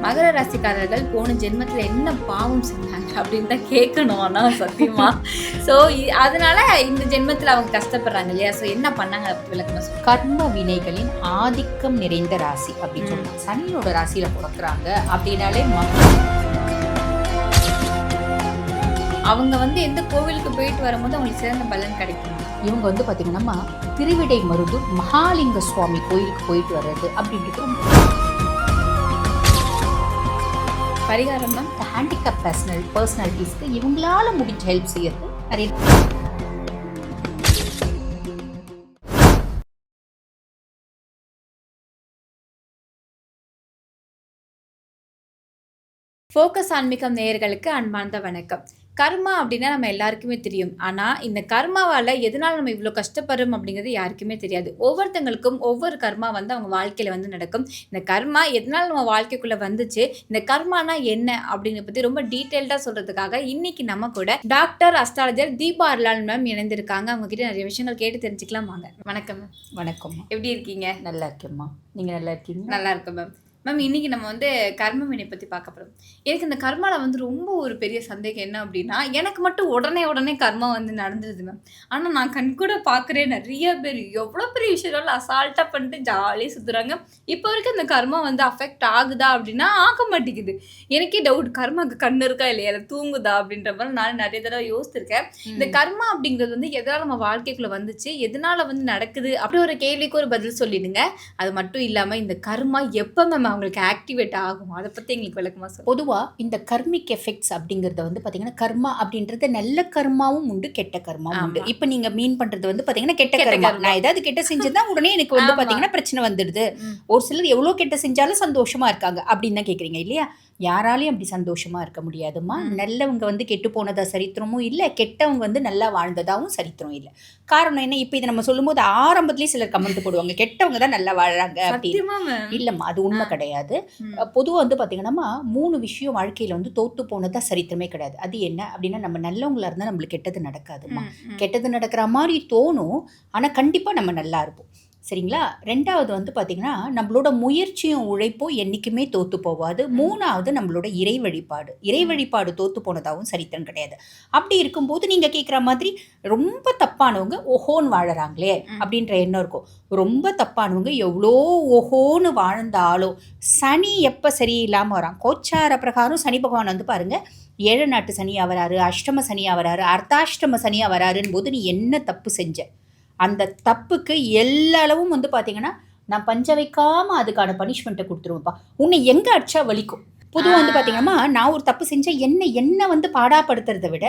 மகர ராசிக்காரர்கள் போன ஜென்மத்தில் என்ன பாவம் செஞ்சாங்க அப்படின்னு தான் கேட்கணும். ஆனால் சத்தியமா ஸோ அதனால இந்த ஜென்மத்தில் அவங்க கஷ்டப்படுறாங்க இல்லையா? ஸோ என்ன பண்ணாங்க விளக்கமா சொல்லுங்க. கர்ம வினைகளின் ஆதிக்கம் நிறைந்த ராசி அப்படின்னு சொல்லுவாங்க. சனியோட ராசியில பிறக்கிறாங்க அப்படின்னாலே அவங்க எந்த கோவிலுக்கு போயிட்டு வரும்போது அவங்களுக்கு சிறந்த பலன் கிடைக்கும். இவங்க பார்த்தீங்கன்னா திருவிடை மருதூர் மகாலிங்க சுவாமி கோயிலுக்கு போயிட்டு வர்றது அப்படின்றது பரிகாரம் தான். ஹேண்டிகேப் பர்சனாலிட்டிஸ்க்கு இவங்களால முடிஞ்ச ஹெல்ப் செய்யறது நிறைய. ஃபோக்கஸ் ஆன்மீகம் நேயர்களுக்கு அன்பார்ந்த வணக்கம். கர்மா அப்படின்னா நம்ம எல்லாருக்குமே தெரியும். ஆனால் இந்த கர்மாவால் எதனால் நம்ம இவ்வளோ கஷ்டப்படுறோம் அப்படிங்கிறது யாருக்குமே தெரியாது. ஒவ்வொருத்தங்களுக்கும் ஒவ்வொரு கர்மா அவங்க வாழ்க்கையில் நடக்கும். இந்த கர்மா எதனால் நம்ம வாழ்க்கைக்குள்ளே வந்துச்சு, இந்த கர்மானா என்ன அப்படிங்கிறத பற்றி ரொம்ப டீட்டெயில்டாக சொல்கிறதுக்காக இன்னைக்கு நம்ம கூட டாக்டர் அஸ்ட்ராலஜர் தீபா அருளால் மேம் இணைந்திருக்காங்க. அவங்க கிட்ட நிறைய விஷயங்கள் கேட்டு தெரிஞ்சுக்கலாம். வாங்க. வணக்கம் மேம். வணக்கம். எப்படி இருக்கீங்க? நல்லா இருக்கேம்மா. நீங்கள் நல்லா இருக்கீங்க? நல்லா இருக்கேன் மேம். மேம் இன்னைக்கு நம்ம கர்ம வினை பற்றி பார்க்க போகிறோம். எனக்கு இந்த கர்மாவில் ரொம்ப ஒரு பெரிய சந்தேகம் என்ன அப்படின்னா, எனக்கு மட்டும் உடனே கர்மா நடந்துருது மேம். ஆனால் நான் கண்கூட பார்க்குறேன் நிறைய பேர் எவ்வளோ பெரிய விஷயம் அசால்ட்டாக பண்ணிட்டு ஜாலியாக சுற்றுறாங்க. இப்போ வரைக்கும் இந்த கர்மா அஃபெக்ட் ஆகுதா அப்படின்னா ஆக மாட்டேங்குது. எனக்கே டவுட், கர்மாவுக்கு கண்ணு இருக்கா இல்லையா, இல்லை தூங்குதா அப்படின்ற மாதிரி நான் நிறைய தடவை யோசிச்சிருக்கேன். இந்த கர்மா அப்படிங்கிறது எதனால் நம்ம வாழ்க்கைக்குள்ளே வந்துச்சு, எதனால் நடக்குது அப்படி ஒரு கேள்விக்கு ஒரு பதில் சொல்லிடுங்க. அது மட்டும் இல்லாமல் இந்த கர்மா எப்போ மேம் அவங்களுக்கு ஆக்டிவேட் ஆகும், அதை பற்றி எங்களுக்கு விளக்கமாக சொல்லுங்கள். பொதுவாக இந்த கர்மிக் எஃபெக்ட்ஸ் அப்படிங்கிறத பார்த்தீங்கன்னா கர்மா அப்படின்றது நல்ல கர்மாவும் உண்டு, கெட்ட கர்மாவும் உண்டு. இப்போ நீங்கள் மீன் பண்ணுறது பார்த்தீங்கன்னா கெட்ட கர்மா. நான் ஏதாவது கெட்ட செஞ்சதா உடனே எனக்கு பார்த்தீங்கன்னா பிரச்சனை வந்துடுது. ஒரு சிலர் எவ்வளோ கெட்ட செஞ்சாலும் சந்தோஷமா இருக்காங்க அப்படின்னு தான் கேட்குறீங்க இல்லையா? யாராலையும் அப்படி சந்தோஷமா இருக்க முடியாதுமா. நல்லவங்க கெட்டு போனதா சரித்திரமும் இல்லை, கெட்டவங்க நல்லா வாழ்ந்ததாகவும் சரித்திரம் இல்லை. காரணம் என்ன? இப்போ இதை நம்ம சொல்லும்போது ஆரம்பத்துலேயே சிலர் கமெண்ட் போடுவாங்க, கெட்டவங்க தான் நல்லா வாழறாங்க அப்படின்னு. இல்லைம்மா, அது உண்மை கிடையாது. பொதுவாக பார்த்தீங்கன்னா 3 விஷயம் வாழ்க்கையில் தோத்து போனதா சரித்திரமே கிடையாது. அது என்ன அப்படின்னா, நம்ம நல்லவங்களா இருந்தால் நம்மளுக்கு கெட்டது நடக்காதுமா. கெட்டது நடக்கிற மாதிரி தோணும், ஆனால் கண்டிப்பாக நம்ம நல்லா இருப்போம். சரிங்களா? 2வது பார்த்தீங்கன்னா நம்மளோட முயற்சியும் உழைப்பும் என்றைக்குமே தோற்று போகாது. 3வது நம்மளோட இறை வழிபாடு தோற்று போனதாகவும் சரித்திரம் கிடையாது. அப்படி இருக்கும்போது நீங்கள் கேட்குற மாதிரி ரொம்ப தப்பானவங்க ஓஹோன்னு வாழறாங்களே அப்படின்ற எண்ணம் இருக்கும். ரொம்ப தப்பானவங்க எவ்வளோ ஓஹோன்னு வாழ்ந்தாலும் சனி எப்போ சரியில்லாமல் வரான், கோச்சார பிரகாரம் சனி பகவான் பாருங்கள் 7 நாட்டு சனியாக வராரு, அஷ்டம சனியாக வராரு, அர்த்தாஷ்டம சனியாக வராருன்னு போது நீ என்ன தப்பு செஞ்ச, அந்த தப்புக்கு எல்லா அளவும் பார்த்தீங்கன்னா நான் பஞ்ச வைக்காமல் அதுக்கான பனிஷ்மெண்ட்டை கொடுத்துருவேன்ப்பா. உன்னை எங்கே அடிச்சா வலிக்கும். பொதுவாக பார்த்தீங்கன்னா நான் ஒரு தப்பு செஞ்சேன், என்ன பாடாப்படுத்துறதை விட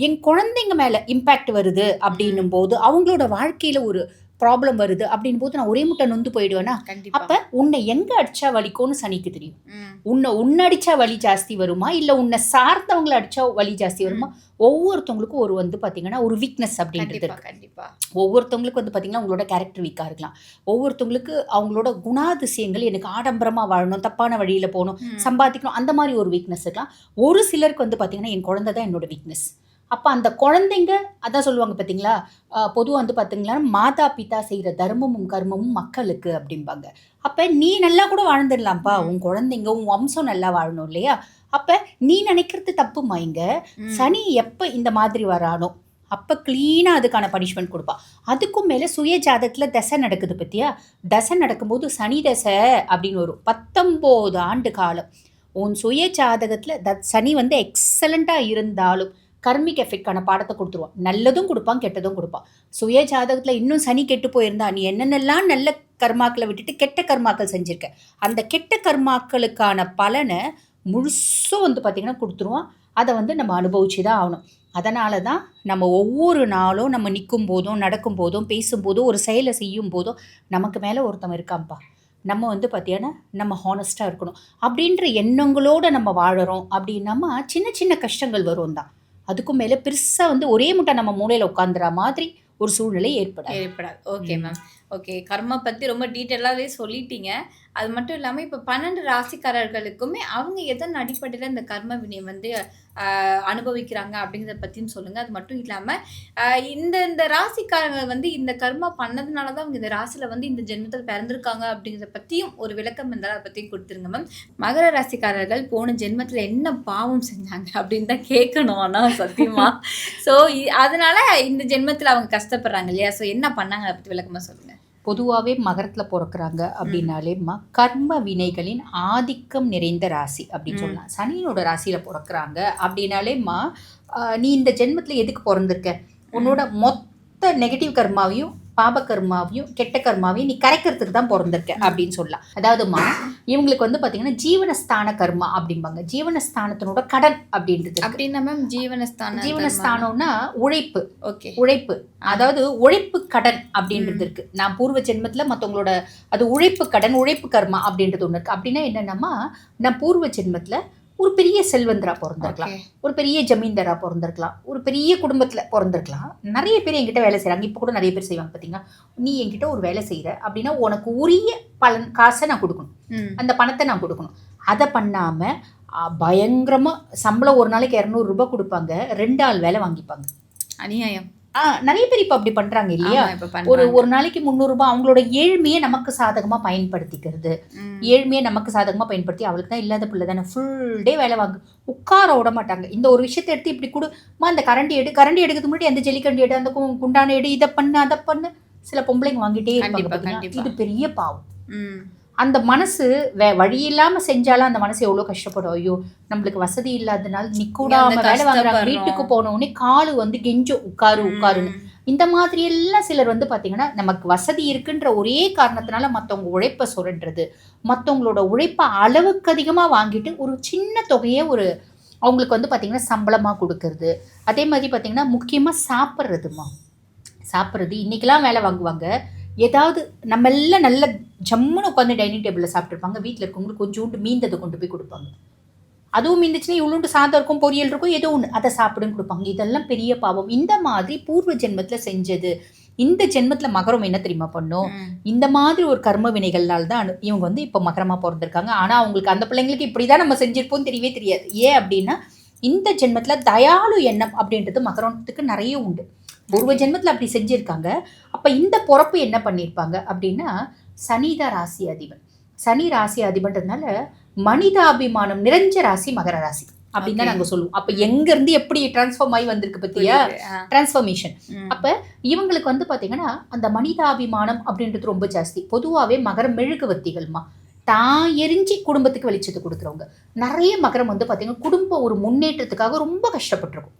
என் குழந்தைங்க மேலே இம்பேக்ட் வருது அப்படின்னும் போது, அவங்களோட வாழ்க்கையில் ஒரு ப்ராப்ளம் வருது அப்படின் போது நான் ஒரே முட்டை நொந்து போயிடுவேன்னா, அப்போ உன்னை எங்கே அடிச்சா வலிக்கும்னு சனிக்கு தெரியும். உன்னை அடிச்சா வலி ஜாஸ்தி வருமா, இல்லை உன்னை சார்ந்தவங்களை அடிச்சா வலி ஜாஸ்தி வருமா? ஒவ்வொருத்தவங்களுக்கும் ஒரு பார்த்தீங்கன்னா ஒரு வீக்னஸ் அப்படின்றது இருக்கு. கண்டிப்பாக ஒவ்வொருத்தவங்களுக்கு பார்த்தீங்கன்னா உங்களோட கேரக்டர் வீக்காக இருக்கலாம். ஒவ்வொருத்தவங்களுக்கு அவங்களோட குணாதிசயங்கள், எனக்கு ஆடம்பரமாக வாழணும், தப்பான வழியில் போகணும், சம்பாதிக்கணும், அந்த மாதிரி ஒரு வீக்னஸ் இருக்கலாம். ஒரு சிலருக்கு பார்த்தீங்கன்னா என் குழந்தை தான் என்னோட வீக்னஸ். அப்போ அந்த குழந்தைங்க அதான் சொல்லுவாங்க பார்த்தீங்களா, பொதுவாக பார்த்தீங்களா மாதா பிதா செய்கிற தர்மமும் கர்மமும் மக்களுக்கு அப்படிம்பாங்க. அப்போ நீ நல்லா கூட வாழ்ந்துடலாம்ப்பா, உன் குழந்தைங்க உன் வம்சம் நல்லா வாழணும் இல்லையா? அப்போ நீ நினைக்கிறது தப்புமா. இங்கே சனி எப்போ இந்த மாதிரி வரானோ அப்போ க்ளீனாக அதுக்கான பனிஷ்மெண்ட் கொடுப்பா. அதுக்கும் மேலே சுய ஜாதகத்தில் தசை நடக்குது பற்றியா, தசை நடக்கும்போது சனி தசை அப்படின்னு வரும். 19 ஆண்டு காலம் உன் சுய ஜாதகத்தில் சனி எக்ஸலண்ட்டாக இருந்தாலும் கர்மிக் எஃபெக்டான பாடத்தை கொடுத்துருவான். நல்லதும் கொடுப்பான், கெட்டதும் கொடுப்பான். சுய ஜாதகத்தில் இன்னும் சனி கெட்டு போயிருந்தா நீ என்னென்னலாம் நல்ல கர்மாக்களை விட்டுட்டு கெட்ட கர்மாக்கள் செஞ்சுருக்க, அந்த கெட்ட கர்மாக்களுக்கான பலனை முழுசும் பார்த்திங்கன்னா கொடுத்துருவான். அதை நம்ம அனுபவிச்சு தான் ஆகணும். அதனால தான் நம்ம ஒவ்வொரு நாளும் நம்ம நிற்கும் போதும் நடக்கும் போதும் பேசும்போதும் ஒரு செயலை செய்யும் போதும் நமக்கு மேலே ஒருத்தவன் இருக்கான்ப்பா, நம்ம பார்த்தீங்கன்னா நம்ம ஹானஸ்ட்டாக இருக்கணும் அப்படின்ற எண்ணங்களோடு நம்ம வாழறோம் அப்படின்னாமா சின்ன சின்ன கஷ்டங்கள் வரும் தான். அதுக்கும் மேலே பெருசாக ஒரே முட்டை நம்ம மூளையில் உட்காந்துற மாதிரி ஒரு சூழ்நிலை ஏற்படாது. Okay ma'am. ஓகே. கர்மா பத்தி ரொம்ப டீட்டெயிலாவே சொல்லிட்டீங்க. அது மட்டும் இல்லாம இப்ப 12 ராசிக்காரர்களுக்குமே அவங்க எதன் அடிப்படையில இந்த கர்ம வினை வந்து அனுபவிக்கிறாங்க அப்படிங்கிறத பத்தியும் சொல்லுங்க. அது மட்டும் இல்லாம அ இந்த இந்த ராசிக்காரங்க வந்து இந்த கர்மா பண்ணதுனால தான் அவங்க இந்த ராசியில வந்து இந்த ஜென்மத்தில பிறந்திருக்காங்க அப்படிங்கிறத பத்தியும் ஒரு விளக்கம் இருந்தாலும் அத பத்தியும் குடுத்துருங்க மேம். மகர ராசிக்காரர்கள் போன ஜென்மத்தில என்ன பாவம் செஞ்சாங்க அப்படின்னு தான் கேட்கணும் ஆனா சத்தியமா. ஸோ அதனால இந்த ஜென்மத்தில அவங்க கஷ்டப்படுறாங்க இல்லையா? ஸோ என்ன பண்ணாங்க அத பத்தி விளக்கமா சொல்லுங்க. பொதுவாகவே மகரத்தில் பிறக்கிறாங்க அப்படின்னாலேம்மா கர்ம வினைகளின் ஆதிக்கம் நிறைந்த ராசி அப்படின்னு சொல்லலாம். சனியோட ராசியில் பிறக்கிறாங்க அப்படின்னாலேம்மா நீ இந்த ஜென்மத்தில் எதுக்கு பிறந்திருக்க, உன்னோட மொத்த நெகட்டிவ் கர்மாவையும் பாப கர்மாவையும் கெட்ட கர்மாவையும் நீ கரைக்கிறதுக்கு தான் பிறந்திருக்க அப்படின்னு சொல்லலாம். அதாவதுமா இவங்களுக்கு வந்து பார்த்தீங்கன்னா ஜீவனஸ்தான கர்மா அப்படிம்பாங்க. ஜீவனஸ்தானத்தினோட கடன் அப்படின்றது அப்படின்னா மேம் ஜீவனஸ்தானம்னா உழைப்பு. ஓகே. உழைப்பு, அதாவது உழைப்பு கடன் அப்படின்றது இருக்கு. நான் பூர்வ ஜென்மத்தில் மற்றவங்களோட அது உழைப்பு கடன் உழைப்பு கர்மா அப்படின்றது ஒன்று இருக்கு. அப்படின்னா என்னென்னமா நான் பூர்வ ஜென்மத்தில் ஒரு பெரிய செல்வந்தரா பிறந்திருக்கலாம், ஒரு பெரிய ஜமீன்தாரா பிறந்திருக்கலாம், ஒரு பெரிய குடும்பத்தில் பிறந்திருக்கலாம். நிறைய பேர் என்கிட்ட வேலை செய்கிறாங்க. இப்போ கூட நிறைய பேர் செய்வாங்க. பார்த்தீங்கன்னா நீ என்கிட்ட ஒரு வேலை செய்கிற அப்படின்னா உனக்கு உரிய பலன் காசை நான் கொடுக்கணும், அந்த பணத்தை நான் கொடுக்கணும். அதை பண்ணாமல் பயங்கரமாக சம்பளம் ஒரு நாளைக்கு 200 ரூபாய் கொடுப்பாங்க, 2 ஆள் வேலை வாங்கிப்பாங்க. அநியாயம். நிறைய பேர் இப்போ அப்படி பண்ணுறாங்க இல்லையா? ஒரு நாளைக்கு 300 ரூபாய் அவங்களோட ஏழ்மையை நமக்கு சாதகமாக பயன்படுத்திக்கிறது. ஏழ்மையை நமக்கு சாதகமாக பயன்படுத்தி அவளுக்கு தான் இல்லாத பிள்ளை தானே ஃபுல் டே வேலை வாங்க உட்கார விட மாட்டாங்க. இந்த ஒரு விஷயத்தை எடுத்து இப்படி கொடுமா, அந்த கரண்டி எடுக்கிறதுக்கு முன்னாடி அந்த ஜல்லிக்கண்டி எடு, அந்த குண்டான எடு, இதை பண்ணு அதை பண்ணு சில பொம்பளைங்க வாங்கிட்டே இருப்பாங்க. இது பெரிய பாவம். அந்த மனசு வழி இல்லாம செஞ்சாலும் அந்த மனசு எவ்வளவு கஷ்டப்படும். ஐயோ நம்மளுக்கு வசதி இல்லாதனால நிக்கூடாம வேலை வாங்குறாங்க, வீட்டுக்கு போனோடனே காலு வந்து கெஞ்சம் உட்காருன்னு. இந்த மாதிரி எல்லாம் சிலர் வந்து பாத்தீங்கன்னா நமக்கு வசதி இருக்குன்ற ஒரே காரணத்தினால மற்றவங்க உழைப்பை சுரண்டுறது, மற்றவங்களோட உழைப்பை அளவுக்கு அதிகமா வாங்கிட்டு ஒரு சின்ன தொகையை ஒரு அவங்களுக்கு வந்து பாத்தீங்கன்னா சம்பளமா கொடுக்கறது. அதே மாதிரி பாத்தீங்கன்னா முக்கியமா சாப்பிட்றது இன்னைக்கெல்லாம் வேலை வாங்குவாங்க. ஏதாவது நம்ம எல்லாம் நல்ல ஜம்முன்னு உட்காந்து டைனிங் டேபிளில் சாப்பிட்ருப்பாங்க. வீட்டில் இருக்கவங்களுக்கு கொஞ்சோண்டு மீந்ததை கொண்டு போய் கொடுப்பாங்க. அதுவும் மீந்துச்சுன்னா இவ்வளோண்டு சாதம் இருக்கும், பொரியல் இருக்கும், ஏதோ ஒன்று அதை சாப்பிடுன்னு கொடுப்பாங்க. இதெல்லாம் பெரிய பாவம். இந்த மாதிரி பூர்வ ஜென்மத்தில் செஞ்சது இந்த ஜென்மத்தில் மகரம் என்ன தெரியுமா பண்ணும், இந்த மாதிரி ஒரு கர்ம வினைகள்னால தான் இவங்க வந்து இப்போ மகரமாக பிறந்திருக்காங்க. ஆனால் அவங்களுக்கு அந்த பிள்ளைங்களுக்கு இப்படி தான் நம்ம செஞ்சிருப்போம் தெரியவே தெரியாது. ஏன் அப்படின்னா இந்த ஜென்மத்தில் தயாளு எண்ணம் அப்படின்றது மகரத்துக்கு நிறைய உண்டு. பூர்வ ஜென்மத்தில் அப்படி செஞ்சுருக்காங்க. அப்போ இந்த பிறப்பு என்ன பண்ணியிருப்பாங்க அப்படின்னா சனிதான் ராசி அதிபன். சனி ராசி அதிபன்றதுனால மனிதாபிமானம் நிறைஞ்ச ராசி மகர ராசி அப்படின்னு தான் நாங்கள் சொல்லுவோம். அப்போ எங்கேருந்து எப்படி டிரான்ஸ்ஃபார்ம் ஆகி வந்திருக்கு பற்றியா டிரான்ஸ்ஃபர்மேஷன். அப்போ இவங்களுக்கு வந்து பார்த்தீங்கன்னா அந்த மனிதாபிமானம் அப்படின்றது ரொம்ப ஜாஸ்தி. பொதுவாகவே மகரம் மெழுகுவர்த்திகள்மா, தான் எரிஞ்சு குடும்பத்துக்கு வெளிச்சத்தை கொடுக்குறவங்க. நிறைய மகரம் வந்து பார்த்தீங்கன்னா குடும்ப ஒரு முன்னேற்றத்துக்காக ரொம்ப கஷ்டப்பட்டிருக்கும்.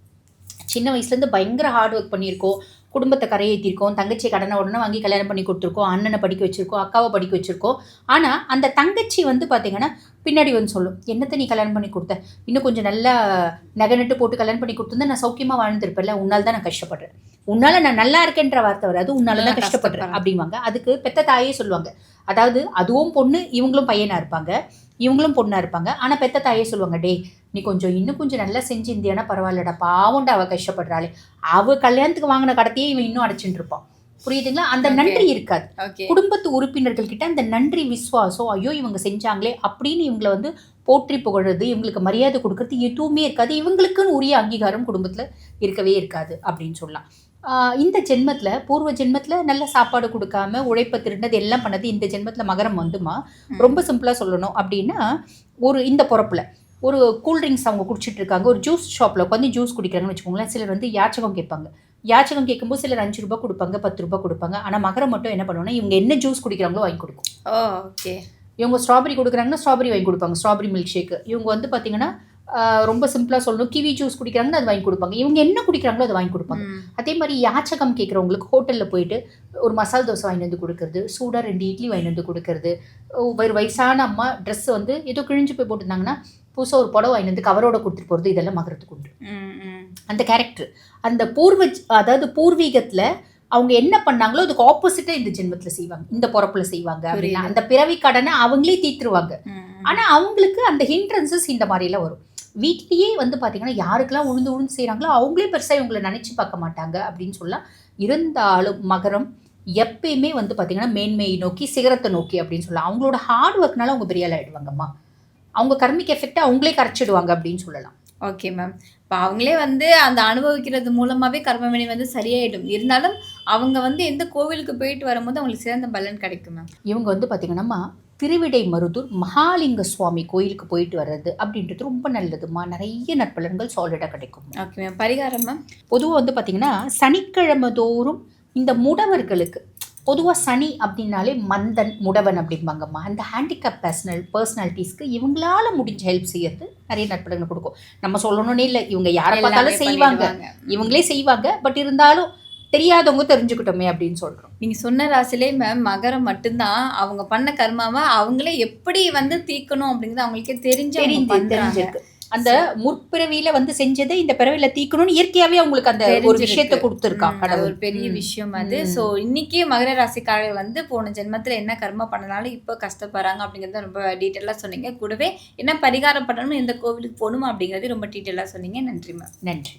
சின்ன வயசுலேருந்து பயங்கர ஹார்ட் ஒர்க் பண்ணியிருக்கோம், குடும்பத்தை கரையேற்றிருக்கோம், தங்கச்சி கடனை உடனே வாங்கி கல்யாணம் பண்ணி கொடுத்துருக்கோம், அண்ணனை படிக்க வச்சுருக்கோம், அக்காவை படிக்க வச்சுருக்கோம். ஆனால் அந்த தங்கச்சி வந்து பார்த்திங்கன்னா பின்னாடி வந்து சொல்லும், என்னத்தை நீ கல்யாணம் பண்ணி கொடுத்த, இன்னும் கொஞ்சம் நல்லா நகை நட்டு போட்டு கல்யாணம் பண்ணி கொடுத்துருந்தா நான் சௌக்கியமாக வாழ்ந்துருப்பேன்ல, உன்னால் தான் நான் கஷ்டப்படுறேன், உன்னால் நான் நல்லா இருக்கேன்ற வார்த்தை வராது, உன்னால தான் கஷ்டப்படுறேன் அப்படிங்குவாங்க. அதுக்கு பெத்த தாயே சொல்லுவாங்க. அதாவது அதுவும் பொண்ணு, இவங்களும் பையனாக இருப்பாங்க, இவங்களும் பொண்ணாக இருப்பாங்க. ஆனால் பெத்த தாயே சொல்லுவாங்க, டே நீ இன்னும் கொஞ்சம் நல்லா செஞ்சு இந்தியானா பரவாயில்லடா, பாவண்டா அவள் கஷ்டப்படுறாளே, அவள் கல்யாணத்துக்கு வாங்கின கடத்தையே இவன் இன்னும் அடைச்சிட்டு இருப்பான். புரியுதுங்களா? அந்த நன்றி இருக்காது குடும்பத்து உறுப்பினர்கள் கிட்ட. அந்த நன்றி விசுவாசம், ஐயோ இவங்க செஞ்சாங்களே அப்படின்னு இவங்களை வந்து போற்றி புகழ்றது, இவங்களுக்கு மரியாதை கொடுக்கறது எதுவுமே இருக்காது. இவங்களுக்குன்னு உரிய அங்கீகாரம் குடும்பத்தில் இருக்கவே இருக்காது அப்படின்னு சொல்லலாம். இந்த ஜென்மத்தில் பூர்வ ஜென்மத்தில் நல்ல சாப்பாடு கொடுக்காம உழைப்பை திருண்டது எல்லாம் பண்ணது இந்த ஜென்மத்தில் மகரம் வந்துமா. ரொம்ப சிம்பிளாக சொல்லணும் அப்படின்னா இந்த பொறப்பில் ஒரு கூல்ட்ரிங்க்ஸ் அவங்க குடிச்சிட்டு இருக்காங்க, ஒரு ஜூஸ் ஷாப்பில் உட்காந்து ஜூஸ் குடிக்கிறாங்கன்னு வச்சுக்கோங்களேன். சிலர் வந்து யாச்சகம் கேட்பாங்க. யாச்சகம் கேட்கும்போது சிலர் 5 ரூபாய் கொடுப்பாங்க, 10 ரூபாய் கொடுப்பாங்க. ஆனால் மகரம் மட்டும் என்ன பண்ணுவோன்னா இவங்க என்ன ஜூஸ் குடிக்கிறாங்களோ வாங்கி கொடுக்கும். ஓகே. இவங்க ஸ்ட்ராபெரி கொடுக்குறாங்கன்னா ஸ்ட்ராபெரி வாங்கி கொடுப்பாங்க, ஸ்ட்ராபெரி மில்க் ஷேக்கு. இவங்க வந்து பார்த்தீங்கன்னா ரொம்ப சிம்பிளாக சொல்லணும், கிவி ஜூஸ் குடிக்கிறாங்கன்னா அது வாங்கி கொடுப்பாங்க. இவங்க என்ன குடிக்கிறாங்களோ அதை வாங்கி கொடுப்பாங்க. அதே மாதிரி யாச்சகம் கேட்குறவங்களுக்கு ஹோட்டலில் போயிட்டு ஒரு மசால் தோசை வாங்கி வந்து கொடுக்குறது, சூடாக 2 இட்லி வாங்கி வந்து கொடுக்குறது. ஒரு வயசான அம்மா ட்ரெஸ் வந்து ஏதோ கிழிஞ்சு போய் போட்டிருந்தாங்கன்னா புதுசாக ஒரு புடவை வாங்கி வந்து கவரோட கொடுத்துட்டு போகிறது, இதெல்லாம் மகரத்துக்கு உண்டு. அந்த கேரக்டர் அந்த அதாவது பூர்வீகத்தில் அவங்க என்ன பண்ணாங்களோ அதுக்கு ஆப்போசிட்டாக இந்த ஜென்மத்தில் செய்வாங்க, இந்த பொறப்பில் செய்வாங்க அப்படின்னா அந்த பிறவி கடனை அவங்களே தீர்த்துருவாங்க. ஆனால் அவங்களுக்கு அந்த ஹிண்ட்ரன்சஸ் இந்த மாதிரிலாம் வரும். வீட்லேயே வந்து பார்த்தீங்கன்னா யாருக்கெல்லாம் உழுந்து செய்கிறாங்களோ அவங்களே பெருசாக இவங்களை நினச்சி பார்க்க மாட்டாங்க அப்படின்னு சொல்லலாம். இருந்தாலும் மகரம் எப்பயுமே வந்து பார்த்தீங்கன்னா மேன்மையை நோக்கி சிகரத்தை நோக்கி அப்படின்னு சொல்லலாம். அவங்களோட ஹார்ட் ஒர்க்னால அவங்க பெரிய ஆள் ஆயிடுவாங்கம்மா. அவங்க கர்மிக் எஃபெக்ட்டை அவங்களே கரைச்சிடுவாங்க அப்படின்னு சொல்லலாம். Okay ma'am. இப்போ அவங்களே வந்து அந்த அனுபவிக்கிறது மூலமாவே கர்மவினை வந்து சரியாயிடும். இருந்தாலும் அவங்க வந்து எந்த கோவிலுக்கு போயிட்டு வரும்போது அவங்களுக்கு சிறந்த பலன் கிடைக்கும் மேம். இவங்க வந்து பார்த்தீங்கன்னா திருவிடை மருதூர் மகாலிங்க சுவாமி கோயிலுக்கு போயிட்டு வர்றது அப்படின்றது ரொம்ப நல்லதுமா. நிறைய நற்பலன்கள் சாலிடாக கிடைக்கும். Okay ma'am. பரிகாரம் மேம்? பொதுவாக வந்து பார்த்தீங்கன்னா சனிக்கிழமை தோறும் இந்த முடவர்களுக்கு பொதுவாக சனி அப்படின்னாலே மந்தன் முடவன் அப்படிம்பாங்கம்மா. அந்த ஹேண்டிகேப் பர்சனாலிட்டிஸ்க்கு இவங்களால முடிஞ்ச ஹெல்ப் செய்யறது நிறைய நற்பலன்கள் கொடுக்கும். நம்ம சொல்லணும்னே இல்லை, இவங்க யாரை பார்த்தாலும் செய்வாங்க, இவங்களே செய்வாங்க. பட் இருந்தாலும் தெரியாதவங்க தெரிஞ்சுக்கிட்டோமே அப்படின்னு சொல்கிறோம். நீங்கள் சொன்ன ராசிலே மேம் மகரம் மட்டும்தான் அவங்க பண்ண கர்மாவை அவங்களே எப்படி வந்து தீர்க்கணும் அப்படிங்கிறது அவங்களுக்கே தெரிஞ்சிருக்கு. அந்த முற்பிறவியில வந்து செஞ்சதை இந்த பிறவியில தீக்கணும்னு இயற்கையாவே அவங்களுக்கு அந்த ஒரு விஷயத்தை கொடுத்துருக்காங்க. அது ஒரு பெரிய விஷயம் அது. ஸோ இன்னைக்கு மகர ராசிக்காரர்கள் வந்து போன ஜென்மத்தில் என்ன கர்மா பண்ணனாலும் இப்போ கஷ்டப்படுறாங்க அப்படிங்கிறத ரொம்ப டீட்டெயிலாக சொன்னீங்க. கூடவே என்ன பரிகாரம் பண்ணணும், எந்த கோவிலுக்கு போகணும் அப்படிங்கிறது ரொம்ப டீட்டெயிலாக சொன்னீங்க. நன்றி மேம். நன்றி.